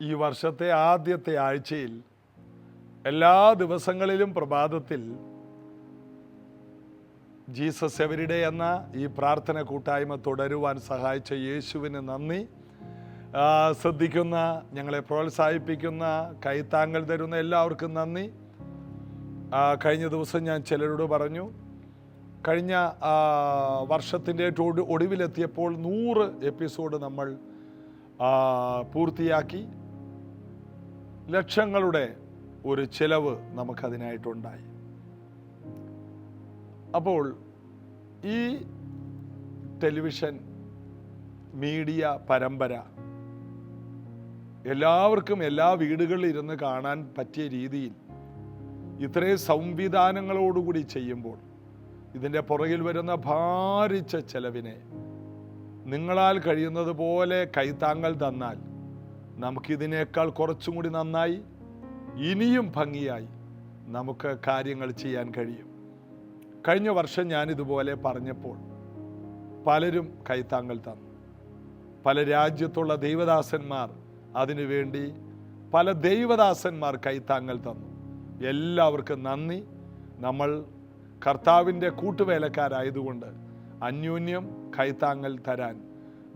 ഈ വർഷത്തെ ആദ്യത്തെ ആഴ്ചയിൽ എല്ലാ ദിവസങ്ങളിലും പ്രഭാതത്തിൽ ജീസസ് എവരിഡേ എന്ന ഈ പ്രാർത്ഥന കൂട്ടായ്മ തുടരുവാൻ സഹായിച്ച യേശുവിന് നന്ദി. ശ്രദ്ധിക്കുന്ന, ഞങ്ങളെ പ്രോത്സാഹിപ്പിക്കുന്ന, കൈത്താങ്ങൽ തരുന്ന എല്ലാവർക്കും നന്ദി. കഴിഞ്ഞ ദിവസം ഞാൻ ചിലരോട് പറഞ്ഞു, കഴിഞ്ഞ വർഷത്തിൻ്റെ ഒടുവിലെത്തിയപ്പോൾ 100 എപ്പിസോഡ് നമ്മൾ പൂർത്തിയാക്കി. ലക്ഷങ്ങളുടെ ഒരു ചിലവ് നമുക്കതിനായിട്ടുണ്ടായി. അപ്പോൾ ഈ ടെലിവിഷൻ മീഡിയ പരമ്പര എല്ലാവർക്കും എല്ലാ വീടുകളിൽ ഇരുന്ന് കാണാൻ പറ്റിയ രീതിയിൽ ഇത്രയും സംവിധാനങ്ങളോടുകൂടി ചെയ്യുമ്പോൾ ഇതിൻ്റെ പുറകിൽ വരുന്ന ഭാരിച്ച ചെലവിനെ നിങ്ങളാൽ കഴിയുന്നത് പോലെ കൈത്താങ്ങൽ തന്നാൽ നമുക്കിതിനേക്കാൾ കുറച്ചും കൂടി നന്നായി, ഇനിയും ഭംഗിയായി നമുക്ക് കാര്യങ്ങൾ ചെയ്യാൻ കഴിയും. കഴിഞ്ഞ വർഷം ഞാനിതുപോലെ പറഞ്ഞപ്പോൾ പലരും കൈത്താങ്ങൽ തന്നു. പല രാജ്യത്തുള്ള ദൈവദാസന്മാർ അതിനുവേണ്ടി, പല ദൈവദാസന്മാർ കൈത്താങ്ങൽ തന്നു. എല്ലാവർക്കും നന്ദി. നമ്മൾ കർത്താവിൻ്റെ കൂട്ടുവേലക്കാരായതുകൊണ്ട് അന്യോന്യം കൈത്താങ്ങൽ തരാൻ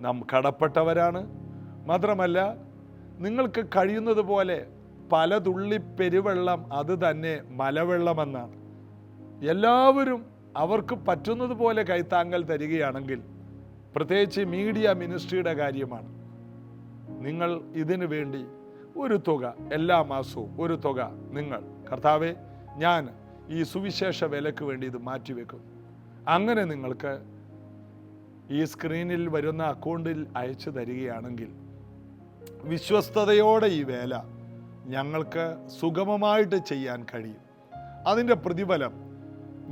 നാം കടപ്പെട്ടവരാണ്. മാത്രമല്ല, നിങ്ങൾക്ക് കഴിയുന്നത് പോലെ പല തുള്ളി പെരുവെള്ളം അത് തന്നെ മലവെള്ളമെന്നാണ്. എല്ലാവരും അവർക്ക് പറ്റുന്നത് പോലെ കൈത്താങ്ങൽ തരികയാണെങ്കിൽ, പ്രത്യേകിച്ച് മീഡിയ മിനിസ്ട്രിയുടെ കാര്യമാണ്, നിങ്ങൾ ഇതിനു വേണ്ടി ഒരു തുക, എല്ലാ മാസവും ഒരു തുക നിങ്ങൾ, കർത്താവെ ഞാൻ ഈ സുവിശേഷ വേലയ്ക്ക് വേണ്ടി ഇത് മാറ്റിവെക്കും, അങ്ങനെ നിങ്ങൾക്ക് ഈ സ്ക്രീനിൽ വരുന്ന അക്കൗണ്ടിൽ അയച്ചു തരികയാണെങ്കിൽ വിശ്വസ്തയോടെ ഈ വേല ഞങ്ങൾക്ക് സുഗമമായിട്ട് ചെയ്യാൻ കഴിയും. അതിൻ്റെ പ്രതിഫലം,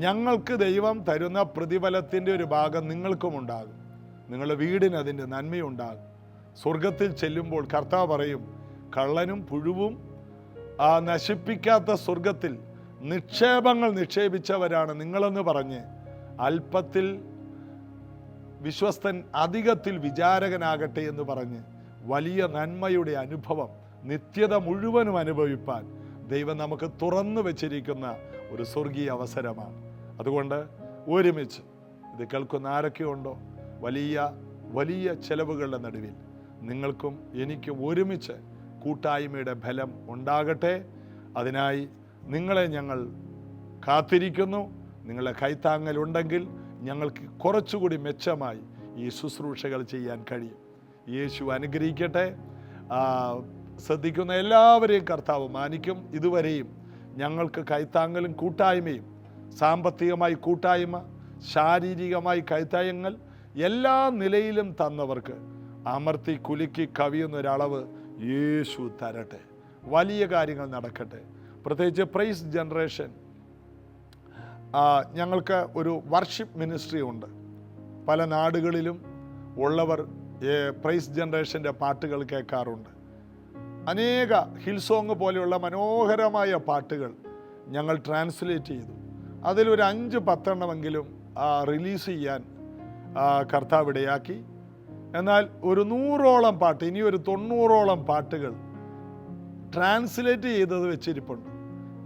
ഞങ്ങൾക്ക് ദൈവം തരുന്ന പ്രതിഫലത്തിൻ്റെ ഒരു ഭാഗം നിങ്ങൾക്കും ഉണ്ടാകും. നിങ്ങളുടെ വീടിന് അതിൻ്റെ നന്മയുണ്ടാകും. സ്വർഗത്തിൽ ചെല്ലുമ്പോൾ കർത്താവ് പറയും, കള്ളനും പുഴുവും നശിപ്പിക്കാത്ത സ്വർഗത്തിൽ നിക്ഷേപങ്ങൾ നിക്ഷേപിച്ചവരാണ് നിങ്ങളെന്ന് പറഞ്ഞ്, അല്പത്തിൽ വിശ്വസ്തൻ അധികത്തിൽ വിചാരകനാകട്ടെ എന്ന് പറഞ്ഞ് വലിയ നന്മയുടെ അനുഭവം നിത്യത മുഴുവനും അനുഭവിപ്പാൻ ദൈവം നമുക്ക് തുറന്നു വെച്ചിരിക്കുന്ന ഒരു സ്വർഗീയ അവസരമാണ്. അതുകൊണ്ട് ഒരുമിച്ച് ഇത് കേൾക്കുന്ന ആരൊക്കെയുണ്ടോ, വലിയ വലിയ ചെലവുകളുടെ നടുവിൽ നിങ്ങൾക്കും എനിക്കും ഒരുമിച്ച് കൂട്ടായ്മയുടെ ഫലം ഉണ്ടാകട്ടെ. അതിനായി നിങ്ങളെ ഞങ്ങൾ കാത്തിരിക്കുന്നു. നിങ്ങളെ കൈത്താങ്ങലുണ്ടെങ്കിൽ ഞങ്ങൾക്ക് കുറച്ചുകൂടി മെച്ചമായി ഈ ശുശ്രൂഷകൾ ചെയ്യാൻ കഴിയും. യേശു അനുഗ്രഹിക്കട്ടെ. ശ്രദ്ധിക്കുന്ന എല്ലാവരെയും കർത്താവ് മാനിക്കും. ഇതുവരെയും ഞങ്ങൾക്ക് കൈത്താങ്ങലും കൂട്ടായ്മയും, സാമ്പത്തികമായി കൂട്ടായ്മ, ശാരീരികമായി കൈത്താങ്ങൽ, എല്ലാ നിലയിലും തന്നവർക്ക് അമർത്തി കുലുക്കി കവിയുന്നൊരളവ് യേശു തരട്ടെ. വലിയ കാര്യങ്ങൾ നടക്കട്ടെ. പ്രത്യേകിച്ച് പ്രൈസ് ജനറേഷൻ, ഞങ്ങൾക്ക് ഒരു വർഷിപ്പ് മിനിസ്ട്രി ഉണ്ട്. പല നാടുകളിലും ഉള്ളവർ പ്രൈസ് ജനറേഷൻ്റെ പാട്ടുകൾ കേൾക്കാറുണ്ട്. അനേക ഹിൽ സോങ് പോലെയുള്ള മനോഹരമായ പാട്ടുകൾ ഞങ്ങൾ ട്രാൻസ്ലേറ്റ് ചെയ്തു. അതിലൊരു 5-10 റിലീസ് ചെയ്യാൻ കർത്താവ് ഇടയാക്കി. എന്നാൽ ഒരു 100ഓളം പാട്ട്, ഇനി ഒരു 90ഓളം പാട്ടുകൾ ട്രാൻസ്ലേറ്റ് ചെയ്തത് വെച്ചിരിപ്പുണ്ട്.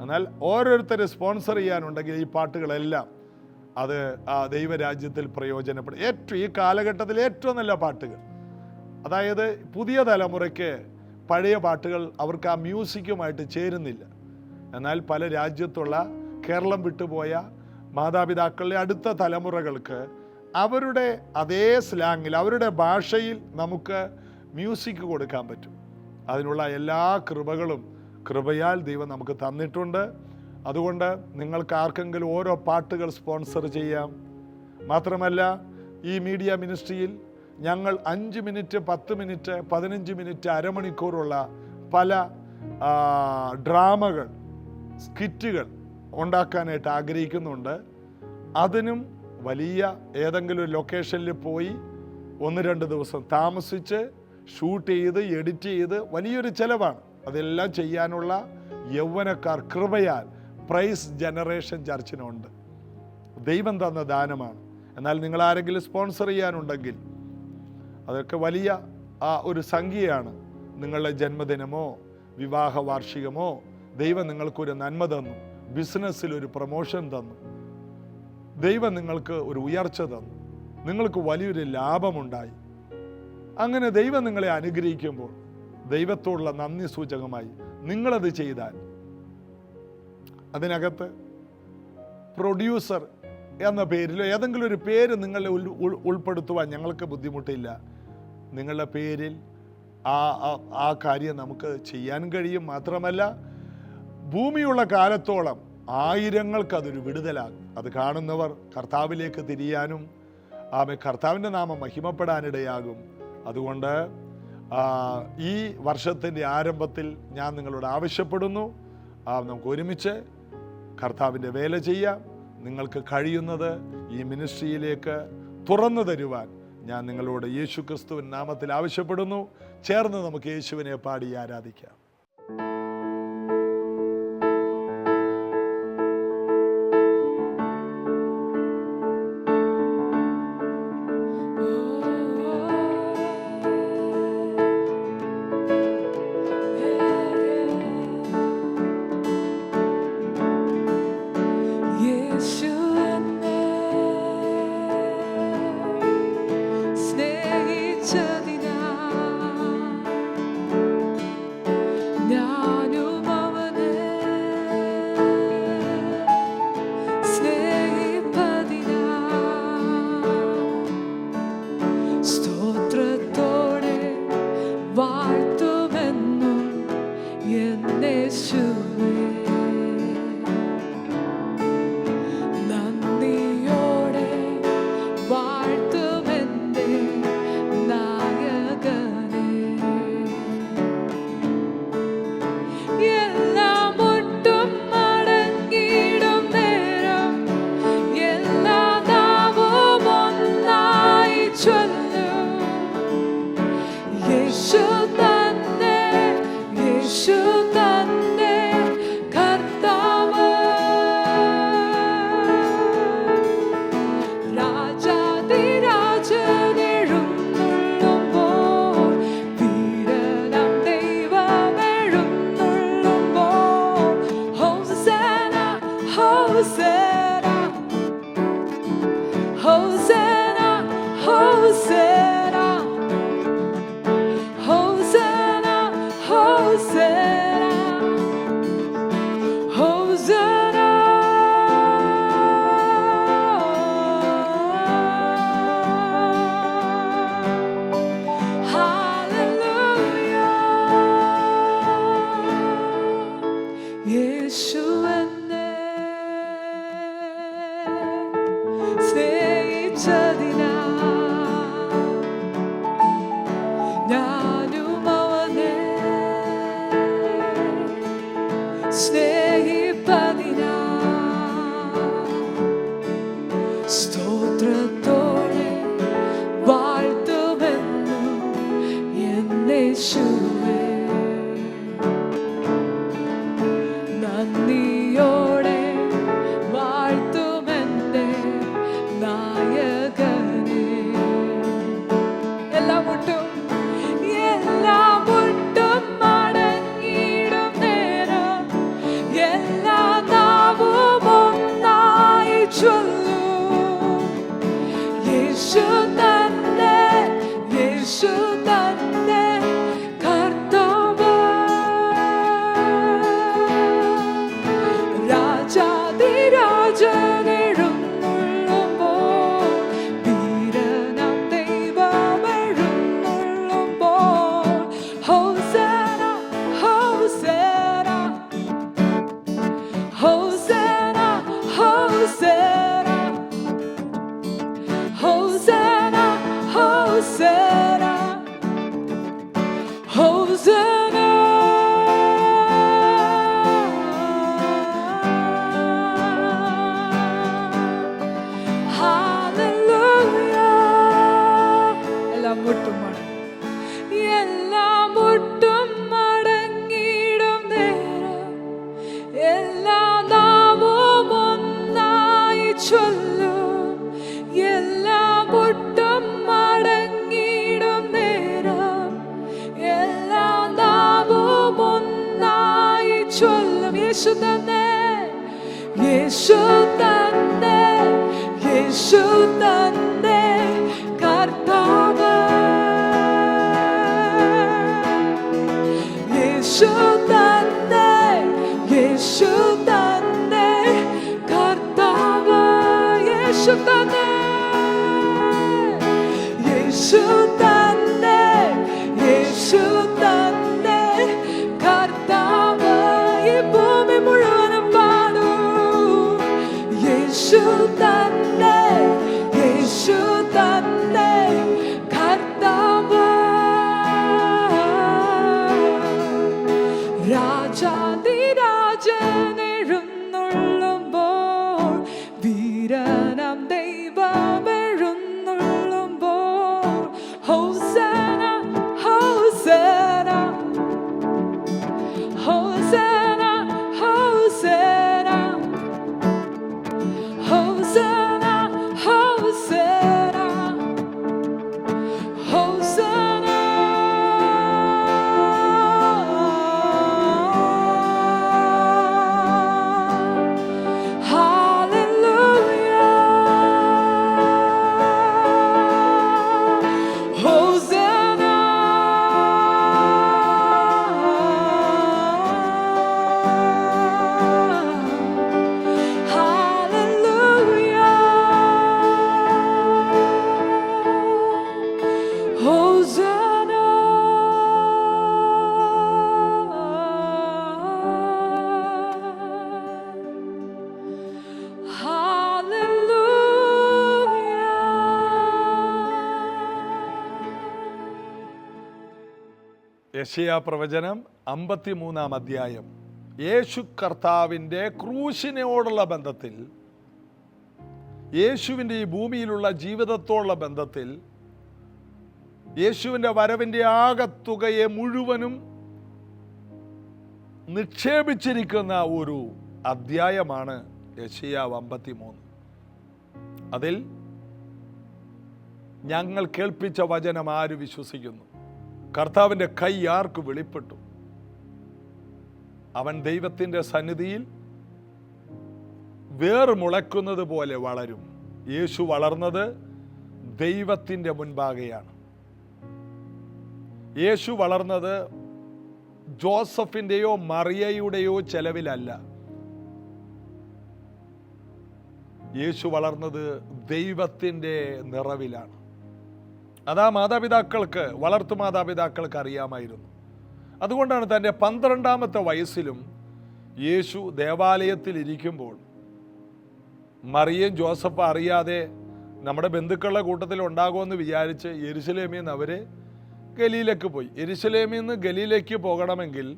എന്നാൽ ഓരോരുത്തരെ സ്പോൺസർ ചെയ്യാനുണ്ടെങ്കിൽ ഈ പാട്ടുകളെല്ലാം അത് ദൈവരാജ്യത്തിൽ പ്രയോജനപ്പെടും. ഈ കാലഘട്ടത്തിൽ ഏറ്റവും നല്ല പാട്ടുകൾ, അതായത് പുതിയ തലമുറയ്ക്ക് പഴയ പാട്ടുകൾ അവർക്ക് ആ മ്യൂസിക്കുമായിട്ട് ചേരുന്നില്ല. എന്നാൽ പല രാജ്യത്തുള്ള കേരളം വിട്ടുപോയ മാതാപിതാക്കളുടെ അടുത്ത തലമുറകൾക്ക് അവരുടെ അതേ സ്ലാങ്ങിൽ, അവരുടെ ഭാഷയിൽ നമുക്ക് മ്യൂസിക് കൊടുക്കാൻ പറ്റും. അതിനുള്ള എല്ലാ കൃപയാൽ ദൈവം നമുക്ക് തന്നിട്ടുണ്ട്. അതുകൊണ്ട് നിങ്ങൾക്ക് ആർക്കെങ്കിലും ഓരോ പാട്ടുകൾ സ്പോൺസർ ചെയ്യാം. മാത്രമല്ല, ഈ മീഡിയ മിനിസ്ട്രിയിൽ ഞങ്ങൾ 5 മിനിറ്റ്, 10 മിനിറ്റ്, 15 മിനിറ്റ്, അരമണിക്കൂറുള്ള പല ഡ്രാമകൾ, സ്കിറ്റുകൾ ഉണ്ടാക്കാനായിട്ട് ആഗ്രഹിക്കുന്നുണ്ട്. അതിനും വലിയ ഏതെങ്കിലും ലൊക്കേഷനിൽ പോയി 1-2 ദിവസം താമസിച്ച് ഷൂട്ട് ചെയ്ത് എഡിറ്റ് ചെയ്ത് വലിയൊരു ചിലവാണ്. അതെല്ലാം ചെയ്യാനുള്ള യൗവനക്കാർ കൃപയാൽ പ്രൈസ് ജനറേഷൻ ചർച്ചിനുണ്ട്. ദൈവം തന്ന ദാനമാണ്. എന്നാൽ നിങ്ങൾ ആരെങ്കിലും സ്പോൺസർ ചെയ്യാനുണ്ടെങ്കിൽ അതൊക്കെ വലിയ ഒരു സംഖ്യയാണ്. നിങ്ങളുടെ ജന്മദിനമോ വിവാഹ വാർഷികമോ ദൈവം നിങ്ങൾക്കൊരു നന്മ തന്നു, ബിസിനസ്സിൽ ഒരു പ്രൊമോഷൻ തന്നു, ദൈവം നിങ്ങൾക്ക് ഒരു ഉയർച്ച തന്നു, നിങ്ങൾക്ക് വലിയൊരു ലാഭമുണ്ടായി. അങ്ങനെ ദൈവം നിങ്ങളെ അനുഗ്രഹിക്കുമ്പോൾ ദൈവത്തോടുള്ള നന്ദി സൂചകമായി നിങ്ങളത് ചെയ്താൽ അതിനകത്ത് പ്രൊഡ്യൂസർ എന്ന പേരിലോ ഏതെങ്കിലും ഒരു പേര് നിങ്ങളെ ഉൾപ്പെടുത്തുവാൻ ഞങ്ങൾക്ക് ബുദ്ധിമുട്ടില്ല. നിങ്ങളുടെ പേരിൽ ആ കാര്യം നമുക്ക് ചെയ്യാൻ കഴിയും. മാത്രമല്ല, ഭൂമിയുള്ള കാലത്തോളം ആയിരങ്ങൾക്ക് അതൊരു വിടുതലാകും. അത് കാണുന്നവർ കർത്താവിലേക്ക് തിരിയാനും കർത്താവിൻ്റെ നാമം മഹിമപ്പെടാനിടയാകും. അതുകൊണ്ട് ഈ വർഷത്തിൻ്റെ ആരംഭത്തിൽ ഞാൻ നിങ്ങളോട് ആവശ്യപ്പെടുന്നു, നമുക്ക് ഒരുമിച്ച് കർത്താവിൻ്റെ വേല ചെയ്യാം. നിങ്ങൾക്ക് കഴിയുന്നത് ഈ മിനിസ്ട്രിയിലേക്ക് തുറന്നു തരുവാൻ ഞാൻ നിങ്ങളോട് യേശുക്രിസ്തുവിൻ നാമത്തിൽ ആവശ്യപ്പെടുന്നു. ചേർന്ന് നമുക്ക് യേശുവിനെ പാടി ആരാധിക്കാം. യേശു തന്നെ, യേശു തന്നെ, യേശു തന്നെ കർത്താവ്, യേശു തന്നെ, യേശു തന്നെ കർത്താവ്, യേശു തന്നെ, യേശു തന്നെ, യേശു തന്നെ കർത്താവ്. ഈ ഭൂമി മുഴുവനും പാടൂ, യേശു തന്നെ, യേശു തന്നെ കർത്താവ്. രാജാധിരാജൻ എഴുന്നള്ളുമ്പോൾ, വീരനാം ദൈവം എഴുന്നള്ളുമ്പോൾ, ഹോസന ഹോസന ഹോസന ഹോസന ഹോസന ഹോസന ഹോസന. Hallelujah. Hosanna. Hallelujah. Hosanna. യെശയ്യാ പ്രവചനം 53 അധ്യായം. യേശു കർത്താവിൻ്റെ ക്രൂശിനോടുള്ള ബന്ധത്തിൽ, യേശുവിൻ്റെ ഈ ഭൂമിയിലുള്ള ജീവിതത്തോടുള്ള ബന്ധത്തിൽ, യേശുവിൻ്റെ വരവിൻ്റെ ആകത്തുകയെ മുഴുവനും നിക്ഷേപിച്ചിരിക്കുന്ന ഒരു അധ്യായമാണ് യെശയ്യാ 53. അതിൽ ഞങ്ങൾ കേൾപ്പിച്ച വചനം ആര് വിശ്വസിക്കുന്നു? കർത്താവിൻ്റെ കൈ ആർക്ക് വെളിപ്പെട്ടു? അവൻ ദൈവത്തിൻ്റെ സന്നിധിയിൽ വേർ മുളയ്ക്കുന്നത് പോലെ വളരും. യേശു വളർന്നത് ദൈവത്തിൻ്റെ മുൻപാകെയാണ്. യേശു വളർന്നത് ജോസഫിൻ്റെയോ മറിയയുടെയോ ചെലവിലല്ല. യേശു വളർന്നത് ദൈവത്തിൻ്റെ നിറവിലാണ്. അതാ മാതാപിതാക്കൾക്ക്, വളർത്തു മാതാപിതാക്കൾക്ക് അറിയാമായിരുന്നു. അതുകൊണ്ടാണ് തൻ്റെ 12ാമത്തെ വയസ്സിലും യേശു ദേവാലയത്തിൽ ഇരിക്കുമ്പോൾ മറിയയും ജോസഫ് അറിയാതെ നമ്മുടെ ബന്ധുക്കളുടെ കൂട്ടത്തിൽ ഉണ്ടാകുമെന്ന് വിചാരിച്ച് യെരുശലേമിൽ നിന്ന് അവർ ഗലീലയ്ക്ക് പോയി. യെരുശലേമിൽ നിന്ന് ഗലീലയ്ക്ക് പോകണമെങ്കിൽ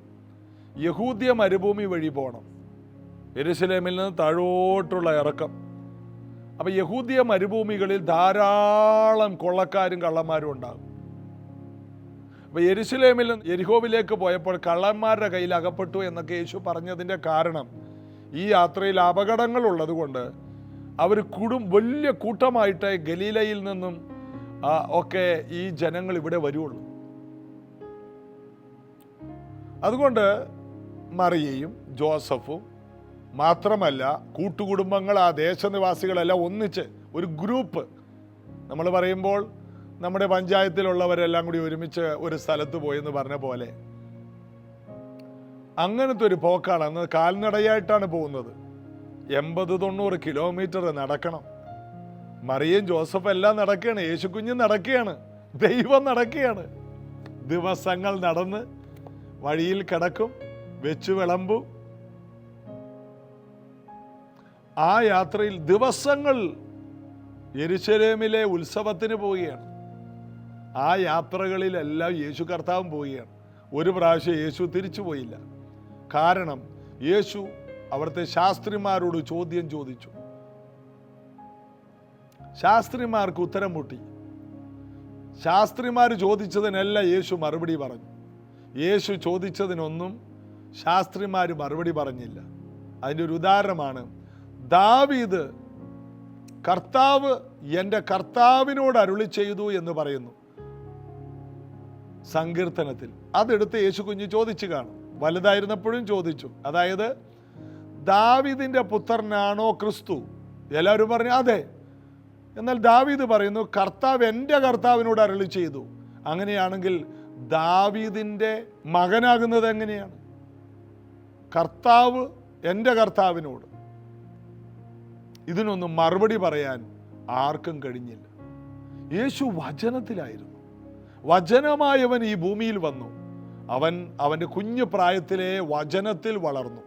യഹൂദ്യ മരുഭൂമി വഴി പോകണം. യെരുശലേമിൽ നിന്ന് താഴോട്ടുള്ള ഇറക്കം. അപ്പം യഹൂദ്യ മരുഭൂമികളിൽ ധാരാളം കൊള്ളക്കാരും കള്ളന്മാരും ഉണ്ടാകും. അപ്പം യെരുശലേമിൽ നിന്ന് യെരിഹോവിലേക്ക് പോയപ്പോൾ കള്ളന്മാരുടെ കയ്യിൽ അകപ്പെട്ടു എന്നൊക്കെ യേശു പറഞ്ഞതിൻ്റെ കാരണം, ഈ യാത്രയിൽ അപകടങ്ങൾ ഉള്ളത് കൊണ്ട് അവർ വലിയ കൂട്ടമായിട്ട് ഗലീലയിൽ നിന്നും ഒക്കെ ഈ ജനങ്ങൾ ഇവിടെ വരുള്ളൂ. അതുകൊണ്ട് മറിയയും ജോസഫും മാത്രമല്ല, കൂട്ടുകുടുംബങ്ങൾ, ആ ദേശനിവാസികളെല്ലാം ഒന്നിച്ച് ഒരു ഗ്രൂപ്പ്, നമ്മൾ പറയുമ്പോൾ നമ്മുടെ പഞ്ചായത്തിലുള്ളവരെല്ലാം കൂടി ഒരുമിച്ച് ഒരു സ്ഥലത്ത് പോയെന്ന് പറഞ്ഞ പോലെ അങ്ങനത്തെ ഒരു പോക്കാണ്. അന്ന് കാൽനടയായിട്ടാണ് പോകുന്നത്. 80-90 കിലോമീറ്റർ നടക്കണം. മറിയയും ജോസഫ് എല്ലാം നടക്കുകയാണ്, യേശു കുഞ്ഞ് നടക്കുകയാണ്, ദൈവം നടക്കുകയാണ്. ദിവസങ്ങൾ നടന്ന് വഴിയിൽ കിടക്കും, വെച്ചു വിളമ്പും. ആ യാത്രയിൽ ദിവസങ്ങൾ യെരുശലേമിലെ ഉത്സവത്തിന് പോവുകയാണ്. ആ യാത്രകളിലെല്ലാം യേശു കർത്താവും പോവുകയാണ്. ഒരു പ്രാവശ്യം യേശു തിരിച്ചു പോയില്ല. കാരണം യേശു അവിടുത്തെ ശാസ്ത്രിമാരോട് ചോദ്യം ചോദിച്ചു. ശാസ്ത്രിമാർക്ക് ഉത്തരം മുട്ടി. ശാസ്ത്രിമാർ ചോദിച്ചതിനെല്ലാം യേശു മറുപടി പറഞ്ഞു. യേശു ചോദിച്ചതിനൊന്നും ശാസ്ത്രിമാർ മറുപടി പറഞ്ഞില്ല. അതിൻ്റെ ഒരു ഉദാഹരണമാണ് ദാവീദ്, കർത്താവ് എൻ്റെ കർത്താവിനോട് അരുളി ചെയ്തു എന്ന് പറയുന്നു സങ്കീർത്തനത്തിൽ. അതെടുത്ത് യേശു കുഞ്ഞ് ചോദിച്ചു കാണും. വലുതായിരുന്നപ്പോഴും ചോദിച്ചു. അതായത് ദാവീദിന്റെ പുത്രനാണോ ക്രിസ്തു? എല്ലാവരും പറഞ്ഞു അതെ. എന്നാൽ ദാവീദ് പറയുന്നു, കർത്താവ് എൻ്റെ കർത്താവിനോട് അരുളി ചെയ്തു. അങ്ങനെയാണെങ്കിൽ ദാവീദിന്റെ മകനാകുന്നത് എങ്ങനെയാണ്? കർത്താവ് എൻ്റെ കർത്താവിനോട്. ഇതിനൊന്നും മറുപടി പറയാൻ ആർക്കും കഴിഞ്ഞില്ല. യേശു വചനത്തിലായിരുന്നു. വചനമായവൻ ഈ ഭൂമിയിൽ വന്നു. അവൻ്റെ കുഞ്ഞു പ്രായത്തിലെ വചനത്തിൽ വളർന്നു.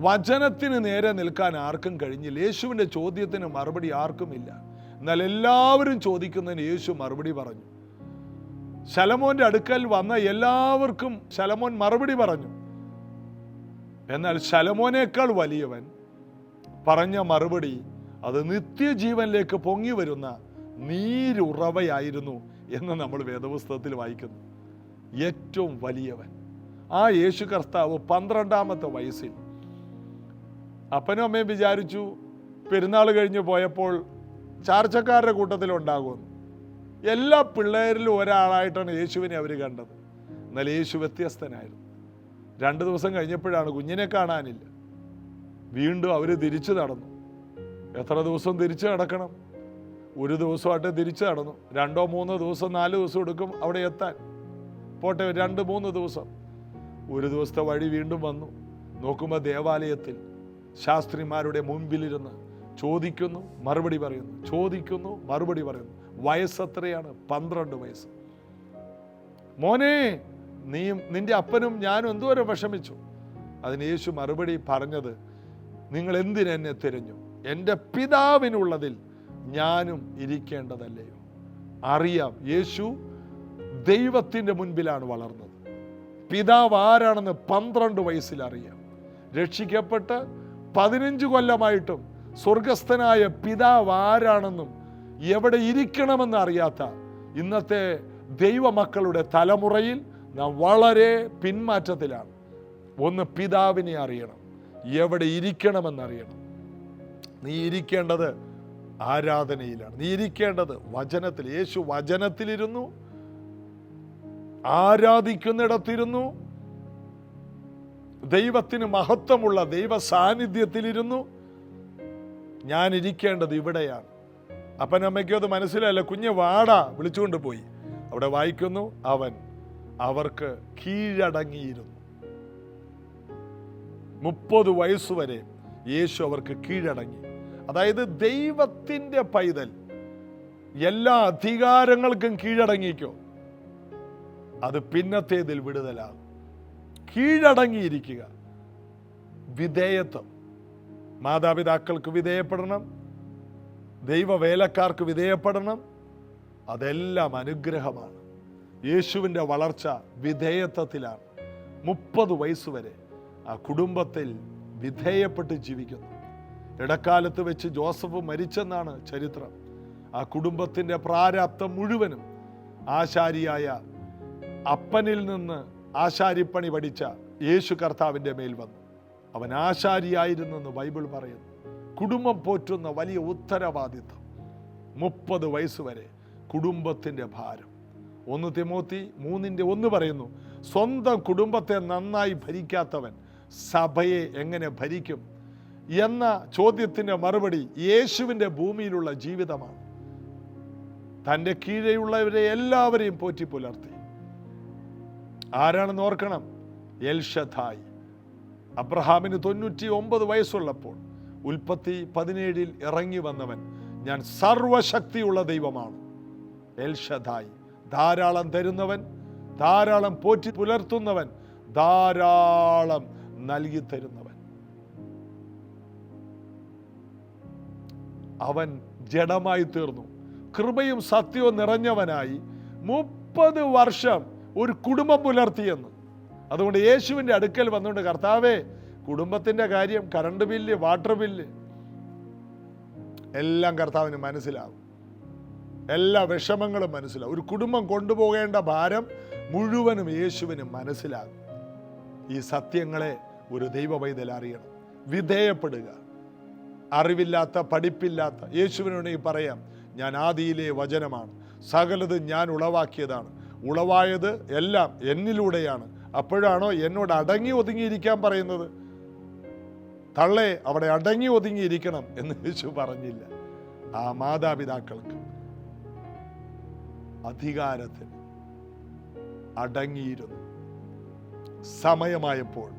വചനത്തിന് നേരെ നിൽക്കാൻ ആർക്കും കഴിഞ്ഞില്ല. യേശുവിൻ്റെ ചോദ്യത്തിന് മറുപടി ആർക്കുമില്ല. എന്നാൽ എല്ലാവരും ചോദിക്കുന്നതിന് യേശു മറുപടി പറഞ്ഞു. ശലോമോന്റെ അടുക്കൽ വന്ന എല്ലാവർക്കും ശലോമോൻ മറുപടി പറഞ്ഞു. എന്നാൽ ശലോമോനേക്കാൾ വലിയവൻ പറഞ്ഞ മറുപടി അത് നിത്യജീവനിലേക്ക് പൊങ്ങി വരുന്ന നീരുറവയായിരുന്നു എന്ന് നമ്മൾ വേദപുസ്തകത്തിൽ വായിക്കുന്നു. ഏറ്റവും വലിയവൻ ആ യേശു കർത്താവ് 12-ാമത്തെ വയസ്സിൽ അപ്പനും അമ്മയും വിചാരിച്ചു പെരുന്നാൾ കഴിഞ്ഞ് പോയപ്പോൾ ചാർച്ചക്കാരുടെ കൂട്ടത്തിലുണ്ടാകുമെന്ന്. എല്ലാ പിള്ളേരിലും ഒരാളായിട്ടാണ് യേശുവിനെ അവർ കണ്ടത്. എന്നാൽ യേശു വ്യത്യസ്തനായിരുന്നു. 2 ദിവസം കഴിഞ്ഞപ്പോഴാണ് കുഞ്ഞിനെ കാണാനില്ല. വീണ്ടും അവർ തിരിച്ചു നടന്നു. എത്ര ദിവസം തിരിച്ചു നടക്കണം? 1 ദിവസമായിട്ട് തിരിച്ചു നടന്നു. 2-3 ദിവസം 4 ദിവസം എടുക്കും അവിടെ എത്താൻ. പോട്ടെ 2-3 ദിവസം. 1 ദിവസത്തെ വഴി വീണ്ടും വന്നു. നോക്കുമ്പോൾ ദേവാലയത്തിൽ ശാസ്ത്രിമാരുടെ മുൻപിലിരുന്ന് ചോദിക്കുന്നു, മറുപടി പറയുന്നു, ചോദിക്കുന്നു, മറുപടി പറയുന്നു. വയസ്സെത്രയാണ്? 12 വയസ്സ്. മോനെ, നീയും നിന്റെ അപ്പനും ഞാനും എന്തോരം വിഷമിച്ചു. അതിന് യേശു മറുപടി പറഞ്ഞത്, നിങ്ങൾ എന്തിനെന്നെ തിരഞ്ഞു? എൻ്റെ പിതാവിനുള്ളതിൽ ഞാനും ഇരിക്കേണ്ടതല്ലയോ? അറിയാം, യേശു ദൈവത്തിൻ്റെ മുൻപിലാണ് വളർന്നത്. പിതാവ് ആരാണെന്ന് 12 വയസ്സിൽ അറിയാം. രക്ഷിക്കപ്പെട്ട് 15 കൊല്ലമായിട്ടും സ്വർഗസ്ഥനായ പിതാവ് ആരാണെന്നും എവിടെ ഇരിക്കണമെന്ന് അറിയാത്ത ഇന്നത്തെ ദൈവമക്കളുടെ തലമുറയിൽ നാം വളരെ പിന്മാറ്റത്തിലാണ്. ഒന്ന് പിതാവിനെ അറിയണം, എവിടെ ഇരിക്കണമെന്നറിയണം. നീ ഇരിക്കേണ്ടത് ആരാധനയിലാണ്. നീ ഇരിക്കേണ്ടത് വചനത്തിൽ. യേശു വചനത്തിലിരുന്നു, ആരാധിക്കുന്നിടത്തിരുന്നു, ദൈവത്തിന് മഹത്വമുള്ള ദൈവ സാന്നിധ്യത്തിലിരുന്നു. ഞാൻ ഇരിക്കേണ്ടത് ഇവിടെയാണ്. അപ്പനമ്മയ്ക്കും അത് മനസ്സിലായില്ല. കുഞ്ഞ് വാടാ വിളിച്ചുകൊണ്ട് പോയി. അവിടെ വായിക്കുന്നു, അവൻ അവർക്ക് കീഴടങ്ങിയിരുന്നു. 30 വയസ്സുവരെ യേശു അവർക്ക് കീഴടങ്ങി. അതായത് ദൈവത്തിൻ്റെ പൈതൽ എല്ലാ അധികാരങ്ങൾക്കും കീഴടങ്ങിക്കോ, അത് പിന്നത്തേതിൽ വിടുതലാകും. കീഴടങ്ങിയിരിക്കുക. വിധേയത്വം. മാതാപിതാക്കൾക്ക് വിധേയപ്പെടണം, ദൈവവേലക്കാർക്ക് വിധേയപ്പെടണം. അതെല്ലാം അനുഗ്രഹമാണ്. യേശുവിൻ്റെ വളർച്ച വിധേയത്വത്തിലാണ്. 30 വയസ്സുവരെ ആ കുടുംബത്തിൽ വിധേയപ്പെട്ട് ജീവിക്കുന്നു. ഇടക്കാലത്ത് വെച്ച് ജോസഫ് മരിച്ചെന്നാണ് ചരിത്രം. ആ കുടുംബത്തിൻ്റെ പ്രാരാബ്ദം മുഴുവനും ആശാരിയായ അപ്പനിൽ നിന്ന് ആശാരിപ്പണി പഠിച്ച യേശു കർത്താവിൻ്റെ മേൽ വന്നു. അവൻ ആശാരിയായിരുന്നെന്ന് ബൈബിൾ പറയുന്നു. കുടുംബം പോറ്റുന്ന വലിയ ഉത്തരവാദിത്വം. 30 വയസ്സുവരെ കുടുംബത്തിൻ്റെ ഭാരം. 1 തിമോത്തി 3:1 പറയുന്നു, സ്വന്തം കുടുംബത്തെ നന്നായി ഭരിക്കാത്തവൻ സഭയെ എങ്ങനെ ഭരിക്കും എന്ന ചോദ്യത്തിൻ്റെ മറുപടി യേശുവിൻ്റെ ഭൂമിയിലുള്ള ജീവിതമാണ്. തൻ്റെ കീഴെയുള്ളവരെ എല്ലാവരെയും പോറ്റി പുലർത്തി. ആരാണെന്ന് ഓർക്കണം, എൽഷദായ്. അബ്രഹാമിന് 99 വയസ്സുള്ളപ്പോൾ ഉൽപ്പത്തി 17 ഇറങ്ങി വന്നവൻ, ഞാൻ സർവശക്തിയുള്ള ദൈവമാണ്. എൽഷദായ്, ധാരാളം തരുന്നവൻ, ധാരാളം പോറ്റി പുലർത്തുന്നവൻ, ധാരാളം നൽകി തരുന്നവൻ. അവൻ ജഡമായി തീർന്നു. കൃപയും സത്യവും നിറഞ്ഞവനായി 30 വർഷം ഒരു കുടുംബം പുലർത്തിയെന്ന്. അതുകൊണ്ട് യേശുവിൻ്റെ അടുക്കൽ വന്നുകൊണ്ട്, കർത്താവേ, കുടുംബത്തിൻ്റെ കാര്യം, കറണ്ട് ബില്ല്, വാട്ടർ ബില്ല് എല്ലാം കർത്താവിന് മനസ്സിലാവും. എല്ലാ വിഷമങ്ങളും മനസ്സിലാവും. ഒരു കുടുംബം കൊണ്ടുപോകേണ്ട ഭാരം മുഴുവനും യേശുവിന് മനസ്സിലാകും. ഈ സത്യങ്ങളെ ഒരു ദൈവ പൈതൽ അറിയണം. വിധേയപ്പെടുക. അറിവില്ലാത്ത, പഠിപ്പില്ലാത്ത യേശുവിനോട് പറയാം, ഞാൻ ആദിയിലെ വചനമാണ്, സകലത് ഞാൻ ഉളവാക്കിയതാണ്, ഉളവായത് എല്ലാം എന്നിലൂടെയാണ്. അപ്പോഴാണോ എന്നോട് അടങ്ങി ഒതുങ്ങിയിരിക്കാൻ പറയുന്നത്? തള്ളെ അവിടെ അടങ്ങി ഒതുങ്ങിയിരിക്കണം എന്ന് യേശു പറഞ്ഞില്ല. ആ മാതാപിതാക്കൾക്ക് അധികാരത്തിന് അടങ്ങിയിരുന്നു. സമയമായപ്പോൾ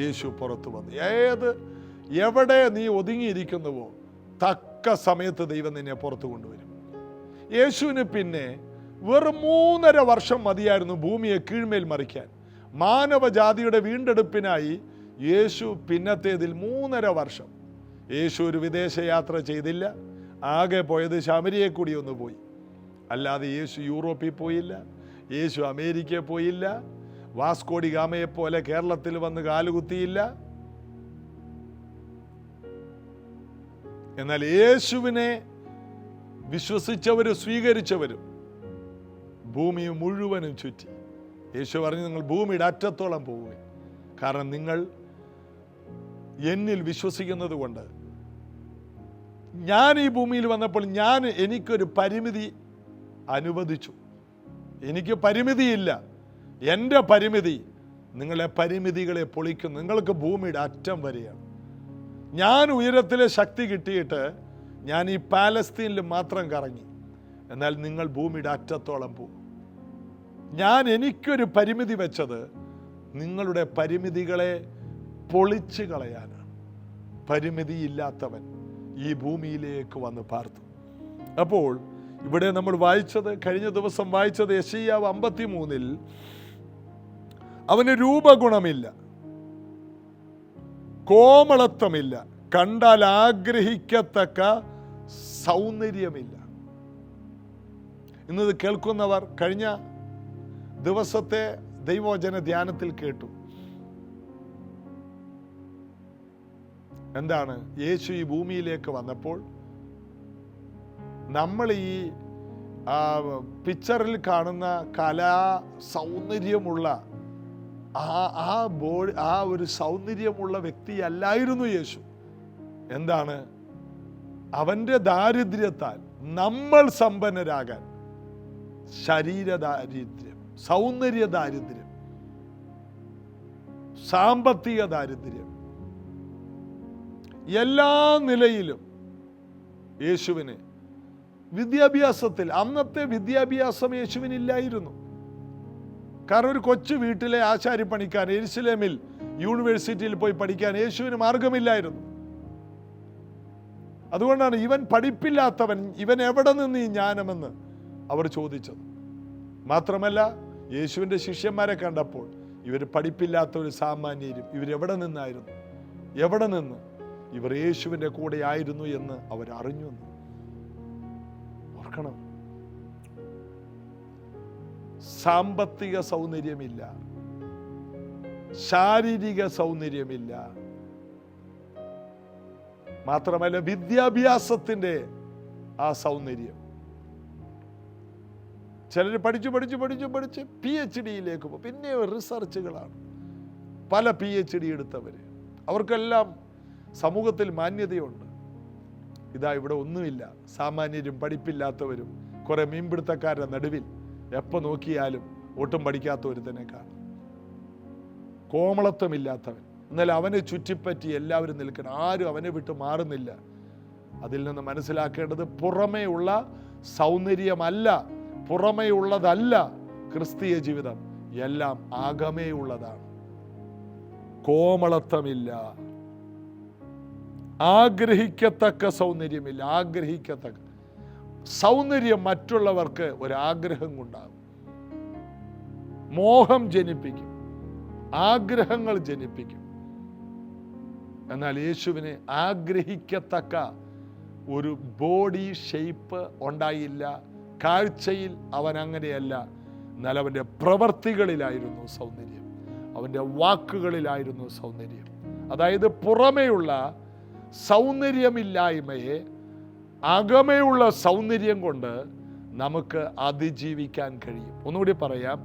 യേശു പുറത്തു വന്നു. എവിടെ നീ ഒതുങ്ങിയിരിക്കുന്നുവോ തക്ക സമയത്ത് ദൈവം നിന്നെ പുറത്തു കൊണ്ടുവരും. യേശുവിന് പിന്നെ വെറും 3.5 വർഷം മതിയായിരുന്നു ഭൂമിയെ കീഴ്മേൽ മറിക്കാൻ. മാനവജാതിയുടെ വീണ്ടെടുപ്പിനായി യേശു പിന്നത്തേതിൽ 3.5 വർഷം. യേശു ഒരു വിദേശ യാത്ര ചെയ്തില്ല. ആകെ പോയത് ശമരിയെ കൂടി ഒന്ന് പോയി. അല്ലാതെ യേശു യൂറോപ്പിൽ പോയില്ല, യേശു അമേരിക്കയിൽ പോയില്ല, വാസ്കോഡി ഗാമയെ പോലെ കേരളത്തിൽ വന്ന് കാലുകുത്തിയില്ല. എന്നാൽ യേശുവിനെ വിശ്വസിച്ചവരും സ്വീകരിച്ചവരും ഭൂമി മുഴുവനും ചുറ്റി. യേശു പറഞ്ഞു, നിങ്ങൾ ഭൂമിയുടെ അറ്റത്തോളം പോവുക, കാരണം നിങ്ങൾ എന്നിൽ വിശ്വസിക്കുന്നത് കൊണ്ട്. ഞാൻ ഈ ഭൂമിയിൽ വന്നപ്പോൾ എനിക്കൊരു പരിമിതി അനുവദിച്ചു. എനിക്ക് പരിമിതിയില്ല. എൻ്റെ പരിമിതി നിങ്ങളെ പരിമിതികളെ പൊളിക്കുന്നു. നിങ്ങൾക്ക് ഭൂമിയുടെ അറ്റം വരെയാണ്. ഞാൻ ഉയരത്തിലെ ശക്തി കിട്ടിയിട്ട് ഞാൻ ഈ പാലസ്തീനിൽ മാത്രം കറങ്ങി. എന്നാൽ നിങ്ങൾ ഭൂമിയുടെ അറ്റത്തോളം പോകും. എനിക്കൊരു പരിമിതി വെച്ചത് നിങ്ങളുടെ പരിമിതികളെ പൊളിച്ചു കളയാനാണ്. പരിമിതിയില്ലാത്തവൻ ഈ ഭൂമിയിലേക്ക് വന്ന് പാർത്തു. അപ്പോൾ ഇവിടെ നമ്മൾ വായിച്ചത്, കഴിഞ്ഞ ദിവസം വായിച്ചത് യെശയ്യാവ് 53 അവന് രൂപഗുണമില്ല, കോമളത്വമില്ല, കണ്ടാൽ ആഗ്രഹിക്കത്തക്ക സൗന്ദര്യമില്ല. ഇന്നത് കേൾക്കുന്നവർ കഴിഞ്ഞ ദിവസത്തെ ദൈവവചന ധ്യാനത്തിൽ കേട്ടു. എന്താണ്? യേശു ഈ ഭൂമിയിലേക്ക് വന്നപ്പോൾ നമ്മൾ ഈ പിക്ചറിൽ കാണുന്ന കലാ സൗന്ദര്യമുള്ള ആ ഒരു സൗന്ദര്യമുള്ള വ്യക്തിയല്ലായിരുന്നു യേശു. എന്താണ്? അവന്റെ ദാരിദ്ര്യത്താൽ നമ്മൾ സമ്പന്നരാകാൻ ശരീരദാരിദ്ര്യം, സൗന്ദര്യ ദാരിദ്ര്യം, സാമ്പത്തിക ദാരിദ്ര്യം, എല്ലാ നിലയിലും യേശുവിന് വിദ്യാഭ്യാസത്തിൽ, അന്നത്തെ വിദ്യാഭ്യാസം യേശുവിനില്ലായിരുന്നു. കാരണം ഒരു കൊച്ചു വീട്ടിലെ ആശാരിപ്പണിക്കാൻ യെരുശലേമിൽ യൂണിവേഴ്സിറ്റിയിൽ പോയി പഠിക്കാൻ യേശുവിന് മാർഗമില്ലായിരുന്നു. അതുകൊണ്ടാണ് ഇവൻ പഠിപ്പില്ലാത്തവൻ, ഇവൻ എവിടെ നിന്ന് ഈ ജ്ഞാനമെന്ന് അവർ ചോദിച്ചത്. മാത്രമല്ല യേശുവിൻ്റെ ശിഷ്യന്മാരെ കണ്ടപ്പോൾ ഇവർ പഠിപ്പില്ലാത്ത ഒരു സാമാന്യരും, ഇവരെവിടെ നിന്നായിരുന്നു, എവിടെ നിന്ന് ഇവർ യേശുവിൻ്റെ കൂടെ ആയിരുന്നു എന്ന് അവരറിഞ്ഞു. ഓർക്കണം, സാമ്പത്തിക സൗന്ദര്യമില്ല, ശാരീരിക സൗന്ദര്യമില്ല, മാത്രമല്ല വിദ്യാഭ്യാസത്തിൻ്റെ ആ സൗന്ദര്യം. ചിലർ പഠിച്ച് PhDയിലേക്ക് പോകും. പിന്നെ റിസർച്ചുകളാണ്. പല PhD എടുത്തവർ, അവർക്കെല്ലാം സമൂഹത്തിൽ മാന്യതയുണ്ട്. ഇതാ ഇവിടെ ഒന്നുമില്ല. സാമാന്യരും പഠിപ്പില്ലാത്തവരും കുറെ മീൻപിടുത്തക്കാരുടെ നടുവിൽ എപ്പോൾ നോക്കിയാലും ഒട്ടും പഠിക്കാത്ത ഒരുത്തനെ കാണും. കോമളത്വമില്ലാത്തവൻ. എന്നാൽ അവനെ ചുറ്റിപ്പറ്റി എല്ലാവരും നിൽക്കണം. ആരും അവനെ വിട്ട് മാറുന്നില്ല. അതിൽ നിന്ന് മനസ്സിലാക്കേണ്ടത് പുറമേ ഉള്ള സൗന്ദര്യമല്ല, പുറമേ ഉള്ളതല്ല ക്രിസ്തീയ ജീവിതം. എല്ലാം ആകമേ ഉള്ളതാണ്. കോമളത്വമില്ല, ആഗ്രഹിക്കത്തക്ക സൗന്ദര്യമില്ല. ആഗ്രഹിക്കത്തക്ക സൗന്ദര്യം മറ്റുള്ളവർക്ക് ഒരാഗ്രഹം കൊണ്ടാകും, മോഹം ജനിപ്പിക്കും, ആഗ്രഹങ്ങൾ ജനിപ്പിക്കും. എന്നാൽ യേശുവിനെ ആഗ്രഹിക്കത്തക്ക ഒരു ബോഡി ഷേപ്പ് ഉണ്ടായില്ല. കാഴ്ചയിൽ അവൻ അങ്ങനെയല്ല. എന്നാൽ അവൻ്റെ പ്രവർത്തികളിലായിരുന്നു സൗന്ദര്യം, അവൻ്റെ വാക്കുകളിലായിരുന്നു സൗന്ദര്യം. അതായത് പുറമേയുള്ള സൗന്ദര്യമില്ലായ്മയെ അകമേയുള്ള സൗന്ദര്യം കൊണ്ട് നമുക്ക് അതിജീവിക്കാൻ കഴിയും. ഒന്നുകൂടി പറയാം,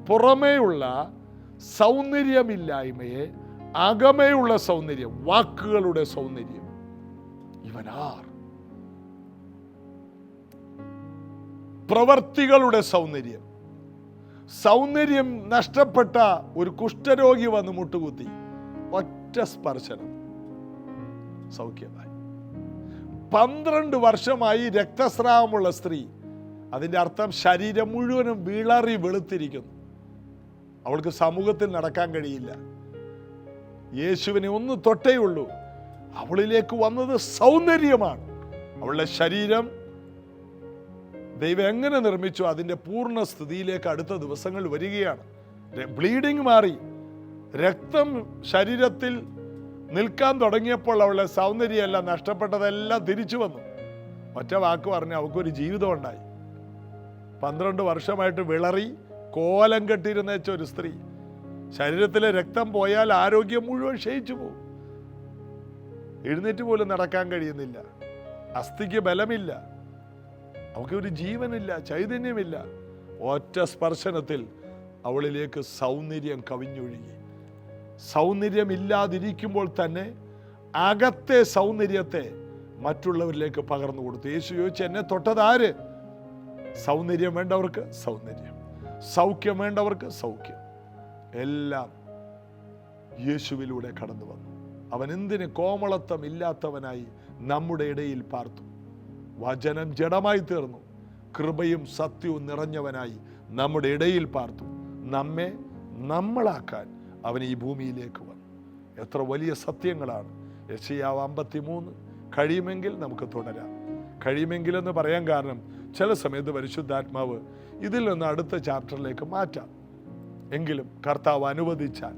പുറമേയുള്ള സൗന്ദര്യമില്ലായ്മയെ അകമേയുള്ള സൗന്ദര്യം, വാക്കുകളുടെ സൗന്ദര്യം. ഇവനാർ പ്രവർത്തികളുടെ സൗന്ദര്യം. സൗന്ദര്യം നഷ്ടപ്പെട്ട ഒരു കുഷ്ഠരോഗി വന്ന് മുട്ടുകുത്തി, ഒറ്റ സ്പർശനം, സൗഖ്യമായി. 12 വർഷമായി രക്തസ്രാവമുള്ള സ്ത്രീ, അതിൻ്റെ അർത്ഥം ശരീരം മുഴുവനും വിളറി വെളുത്തിരിക്കുന്നു. അവൾക്ക് സമൂഹത്തിൽ നടക്കാൻ കഴിയില്ല. യേശുവിനെ ഒന്ന് തൊട്ടേ ഉള്ളൂ. അവളിലേക്ക് വന്നത് സൗന്ദര്യമാണ്. അവളുടെ ശരീരം ദൈവം എങ്ങനെ നിർമ്മിച്ചു അതിൻ്റെ പൂർണ്ണ സ്ഥിതിയിലേക്ക് അടുത്ത ദിവസങ്ങൾ വരികയാണ്. ബ്ലീഡിങ് മാറി, രക്തം ശരീരത്തിൽ നിൽക്കാൻ തുടങ്ങിയപ്പോൾ അവളുടെ സൗന്ദര്യമെല്ലാം നഷ്ടപ്പെട്ടതെല്ലാം തിരിച്ചു വന്നു. ഒറ്റ വാക്ക് പറഞ്ഞ് അവൾക്കൊരു ജീവിതം ഉണ്ടായി. 12 വർഷമായിട്ട് വിളറി കോലം കെട്ടിയിരുന്ന ഒരു സ്ത്രീ, ശരീരത്തിലെ രക്തം പോയാൽ ആരോഗ്യം മുഴുവൻ ക്ഷയിച്ചു പോകും. എഴുന്നേറ്റ് പോലും നടക്കാൻ കഴിയുന്നില്ല, അസ്ഥിക്ക് ബലമില്ല, അവൾക്ക് ഒരു ജീവനില്ല, ചൈതന്യമില്ല. ഒറ്റ സ്പർശനത്തിൽ അവളിലേക്ക് സൗന്ദര്യം കവിഞ്ഞൊഴുകി. സൗന്ദര്യമില്ലാതിരിക്കുമ്പോൾ തന്നെ അകത്തെ സൗന്ദര്യത്തെ മറ്റുള്ളവരിലേക്ക് പകർന്നു കൊടുത്തു. യേശു ചോദിച്ചു, എന്നെ തൊട്ടതാര്? സൗന്ദര്യം വേണ്ടവർക്ക് സൗന്ദര്യം, സൗഖ്യം വേണ്ടവർക്ക് സൗഖ്യം. എല്ലാം യേശുവിലൂടെ കടന്നു വന്നു. അവൻ എന്തിന് കോമളത്വം ഇല്ലാത്തവനായി നമ്മുടെ ഇടയിൽ പാർത്തു. വചനം ജഡമായി തീർന്നു, കൃപയും സത്യവും നിറഞ്ഞവനായി നമ്മുടെ ഇടയിൽ പാർത്തു. നമ്മെ നമ്മളാക്കാൻ അവൻ ഈ ഭൂമിയിലേക്ക് വന്നു. എത്ര വലിയ സത്യങ്ങളാണ്. യെശയ്യാവ് 53 കഴിയുമെങ്കിൽ നമുക്ക് തുടരാം. കഴിയുമെങ്കിലെന്ന് പറയാൻ കാരണം ചില സമയത്ത് പരിശുദ്ധാത്മാവ് ഇതിൽ നിന്ന് അടുത്ത ചാപ്റ്ററിലേക്ക് മാറ്റാം. എങ്കിലും കർത്താവ് അനുവദിച്ചാൽ,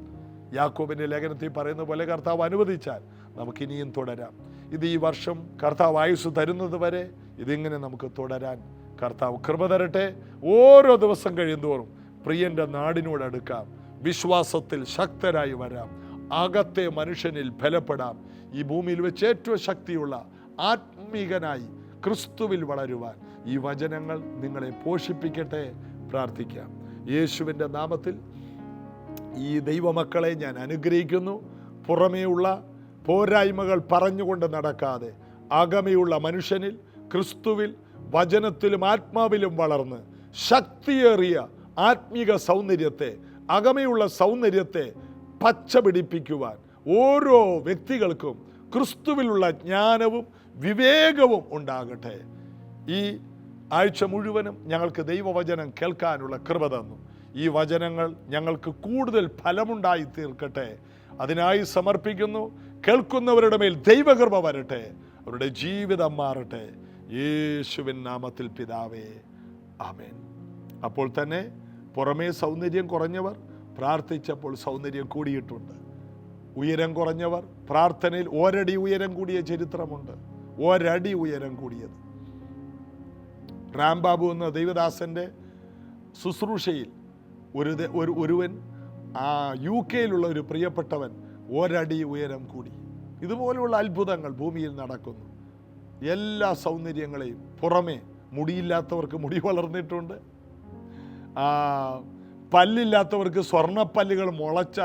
യാക്കോബിന്റെ ലേഖനത്തിൽ പറയുന്ന പോലെ കർത്താവ് അനുവദിച്ചാൽ നമുക്കിനിയും തുടരാം. ഇത് ഈ വർഷം കർത്താവ് ആയുസ് തരുന്നത് വരെ ഇതിങ്ങനെ നമുക്ക് തുടരാൻ കർത്താവ് കൃപ തരട്ടെ. ഓരോ ദിവസം കഴിയുന്തോറും പ്രിയന്റെ നാടിനോട് അടുക്കാം, വിശ്വാസത്തിൽ ശക്തരായി വരാം, അകത്തെ മനുഷ്യനിൽ ബലപ്പെടാം. ഈ ഭൂമിയിൽ വെച്ച് ഏറ്റവും ശക്തിയുള്ള ആത്മീകനായി ക്രിസ്തുവിൽ വളരുവാൻ ഈ വചനങ്ങൾ നിങ്ങളെ പോഷിപ്പിക്കട്ടെ. പ്രാർത്ഥിക്കാം. യേശുവിൻ്റെ നാമത്തിൽ ഈ ദൈവമക്കളെ ഞാൻ അനുഗ്രഹിക്കുന്നു. പുറമേയുള്ള പോരായ്മകൾ പറഞ്ഞുകൊണ്ട് നടക്കാതെ അകമയുള്ള മനുഷ്യനിൽ, ക്രിസ്തുവിൽ, വചനത്തിലും ആത്മാവിലും വളർന്ന് ശക്തിയേറിയ ആത്മീക സൗന്ദര്യത്തെ, അകമയുള്ള സൗന്ദര്യത്തെ പച്ച പിടിപ്പിക്കുവാൻ ഓരോ വ്യക്തികൾക്കും ക്രിസ്തുവിലുള്ള ജ്ഞാനവും വിവേകവും ഉണ്ടാകട്ടെ. ഈ ആഴ്ച മുഴുവനും ഞങ്ങൾക്ക് ദൈവവചനം കേൾക്കാനുള്ള കൃപ തന്നു. ഈ വചനങ്ങൾ ഞങ്ങൾക്ക് കൂടുതൽ ഫലമുണ്ടായി തീർക്കട്ടെ. അതിനായി സമർപ്പിക്കുന്നു. കേൾക്കുന്നവരുടെ മേൽ ദൈവകൃപ വരട്ടെ, അവരുടെ ജീവിതം മാറട്ടെ. യേശുവിൻ നാമത്തിൽ പിതാവേ, ആമേൻ. അപ്പോൾ തന്നെ പുറമേ സൗന്ദര്യം കുറഞ്ഞവർ പ്രാർത്ഥിച്ചപ്പോൾ സൗന്ദര്യം കൂടിയിട്ടുണ്ട്. ഉയരം കുറഞ്ഞവർ പ്രാർത്ഥനയിൽ ഒരടി ഉയരം കൂടിയ ചരിത്രമുണ്ട്. ഒരടി ഉയരം കൂടിയത്. റാംബാബു എന്ന ദൈവദാസന്റെ ശുശ്രൂഷയിൽ ഒരുവൻ UK ഒരു പ്രിയപ്പെട്ടവൻ ഒരടി ഉയരം കൂടി. ഇതുപോലുള്ള അത്ഭുതങ്ങൾ ഭൂമിയിൽ നടക്കുന്നു. എല്ലാ സൗന്ദര്യങ്ങളെയും പുറമേ മുടിയില്ലാത്തവർക്ക് മുടി വളർന്നിട്ടുണ്ട്, പല്ലില്ലാത്തവർക്ക് സ്വർണ്ണപ്പല്ലുകൾ മുളച്ച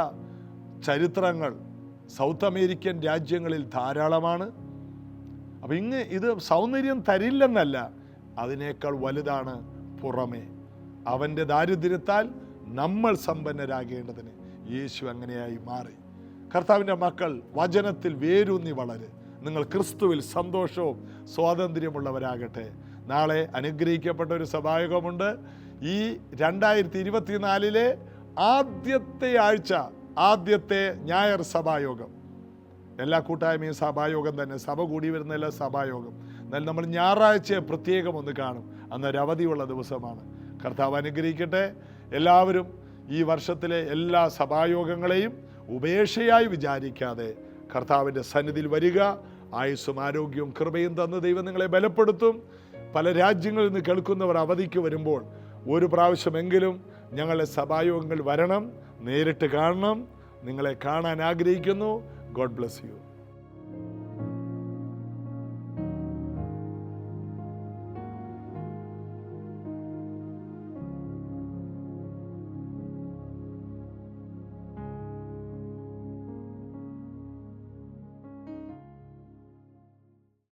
ചരിത്രങ്ങൾ സൗത്ത് അമേരിക്കൻ രാജ്യങ്ങളിൽ ധാരാളമാണ്. അപ്പം ഇത് സൗന്ദര്യം തരില്ലെന്നല്ല, അതിനേക്കാൾ വലുതാണ് പുറമേ. അവൻ്റെ ദാരിദ്ര്യത്താൽ നമ്മൾ സമ്പന്നരാകേണ്ടതിന് യേശു അങ്ങനെയായി മാറി. കർത്താവിൻ്റെ മക്കൾ വചനത്തിൽ വേരൂന്നി വളര്. നിങ്ങൾ ക്രിസ്തുവിൽ സന്തോഷവും സ്വാതന്ത്ര്യമുള്ളവരാകട്ടെ. നാളെ അനുഗ്രഹിക്കപ്പെട്ട ഒരു സഭായോഗമുണ്ട്. ഈ 2024 ആദ്യത്തെ ആഴ്ച, ആദ്യത്തെ ഞായർ സഭായോഗം. എല്ലാ കൂട്ടായ്മയും സഭായോഗം തന്നെ, സഭ കൂടി വരുന്നതല്ല സഭായോഗം. എന്നാൽ നമ്മൾ ഞായറാഴ്ച പ്രത്യേകം ഒന്ന് കാണും. അന്നൊരു അവധിയുള്ള ദിവസമാണ്. കർത്താവ് അനുഗ്രഹിക്കട്ടെ. എല്ലാവരും ഈ വർഷത്തിലെ എല്ലാ സഭായോഗങ്ങളെയും ഉപേക്ഷയായി വിചാരിക്കാതെ കർത്താവിൻ്റെ സന്നിധിയിൽ വരിക. ആയുസ്സും ആരോഗ്യവും കൃപയും തന്ന് ദൈവം നിങ്ങളെ ബലപ്പെടുത്തും. പല രാജ്യങ്ങളിൽ നിന്ന് കേൾക്കുന്നവർ അവധിക്ക് വരുമ്പോൾ ഒരു പ്രാവശ്യമെങ്കിലും ഞങ്ങളുടെ സഭായോഗങ്ങൾ വരണം, നേരിട്ട് കാണണം. നിങ്ങളെ കാണാൻ ആഗ്രഹിക്കുന്നു. God bless you.